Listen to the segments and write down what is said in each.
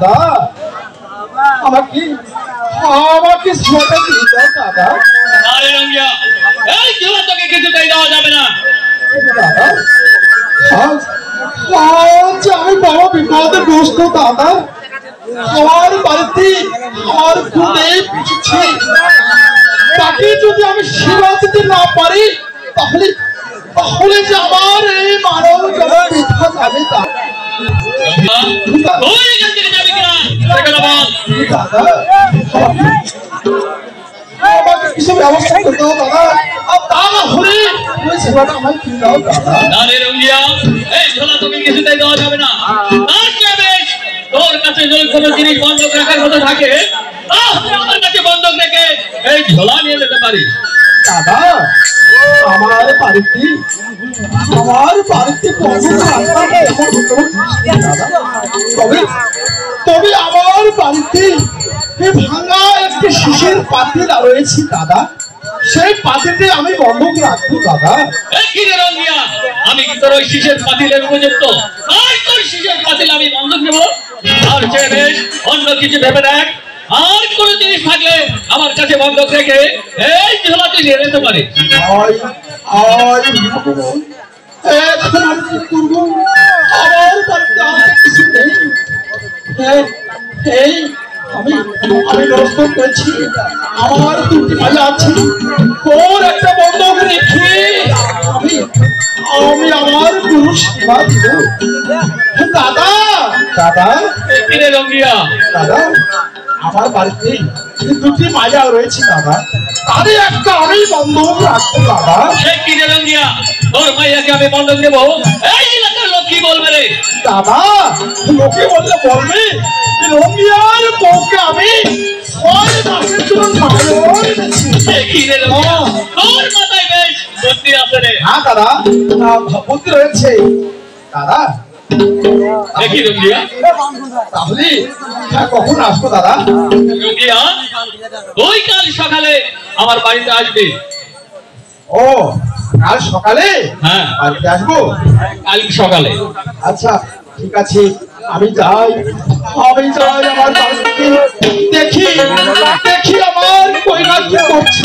দাদা আমাকে আমাকে ছোটা দিয়ে দাও দাদা। আরে রঙ্গিয়া, এই ঝোলা তোকে কিছুতেই দেওয়া যাবে না দাদা। আজ আমি বড় বিপদে গ্রস্ত দাদা। আমার বাড়িতে আমার খুনে পিছুছে, তাকে যদি আমি সেবা দিতে না পারি তাহলে তাহলে যে আমার এই মানব জগৎ বৃথা যাবে দাদা। তুই এখান থেকে যাবি কিনা সেটা বল। দাদা আমাকে কিছু ব্যবস্থা করে দাও দাদা, আর তা না হলে ওই সেবাটা আমায় দিয়ে দাও দাদা। না রে রঙ্গিয়া, এই ঝোলা তোকে কিছুতেই দেওয়া যাবে না। তার চেয়ে বেশ তোর কাছে যদি কোনো জিনিস বন্ধক রাখার মতো থাকে আমার কাছে বন্ধক রেখে এই ঝোলা নিয়ে যেতে পারিস। দাদা আমার বাড়িতে তবে তবে আমার বাড়িতে ভাঙা একটি শিশের পাতিল রয়েছে দাদা, সেই পাতিলটি আমি বন্ধক রাখবো দাদা। কি রে রঙ্গিয়া, আমি কি তোর ওই শিশের পাতিলের উপযুক্ত? আর তোর শিশের পাতিল আমি বন্ধক নেব? আর চেয়ে বেশ অন্য কিছু ভেবে দেখ। আর কোন জিনিস থাকলে আমার কাছে বন্ধক রেখে এই ঝোলা তুই নিয়ে যেতে পারিস। এখন আমি কি করবো? আমার বাড়িতে আর কিছু নেই। এই আমি ব্যবস্থা করেছি, আমার দুটি ভাই আছে, তোর একটা বন্ধক রেখে আমি আমি আমার গুরু সেবা দিব দাদা। দাদা কি রে রঙ্গিয়া, দাদা আমার বাড়িতে দুটি মায়া রয়েছে দাদা, তারই একটা আমি বন্ধক রাখবো দাদা। সে কি রে রঙ্গিয়া, তোর মাইয়াকে আমি বন্ধক দেবো? এই এলাকার লোক কি বলবে রে? দাদা লোকে বললে বলবে রঙ্গিয়ার বউকে আমি 6 মাসের জন্য মায়া এনেছি। কি রে রঙ্গিয়া, তোর মাথায় বেশ বুদ্ধি আছে রে। হ্যাঁ দাদা বুদ্ধি রয়েছে দাদা। দেখি রঙ্গিয়া, তাহলে কখন আসবো দাদা? রঙ্গিয়া তুই কাল সকালে আমার বাড়িতে আসবি। ও কাল সকালে? হ্যাঁ বাড়িতে আসবো কাল সকালে। আচ্ছা ঠিক আছে, আমি যাই আমার বাড়িতে দেখি দেখি আমার কইনা কি করছি।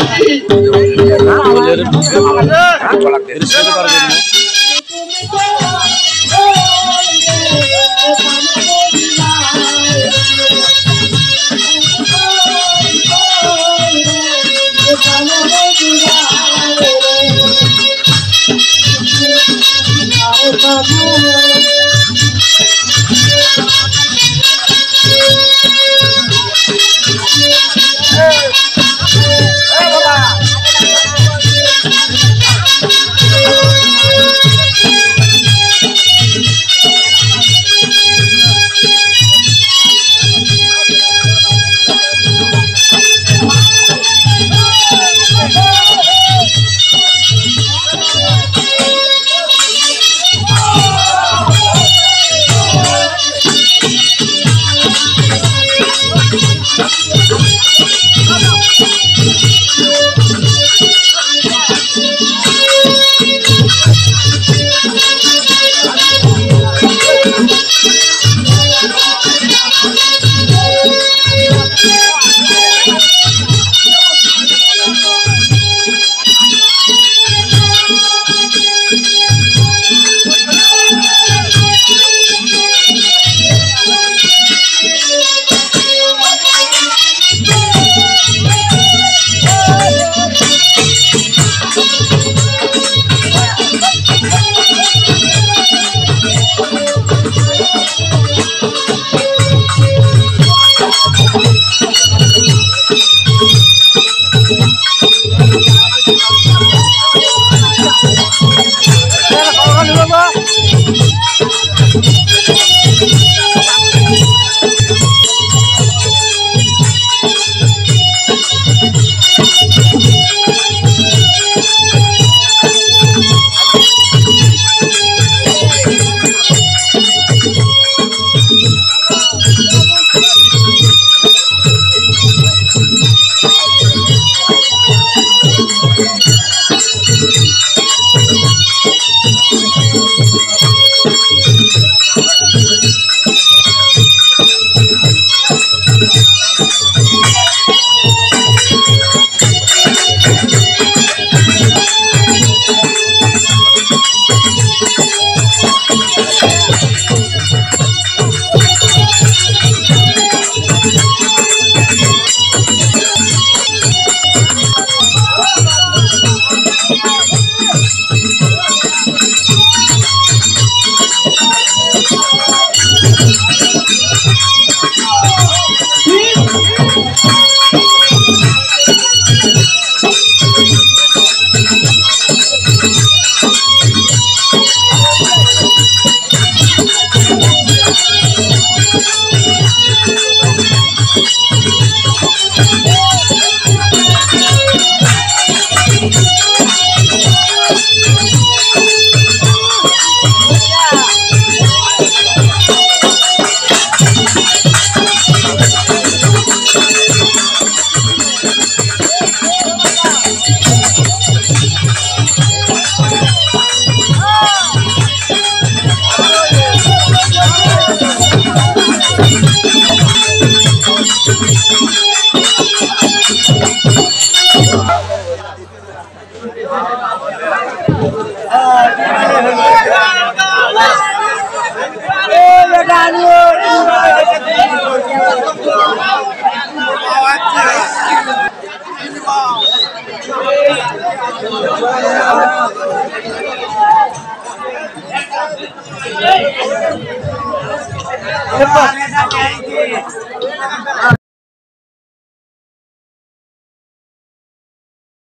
Cepat.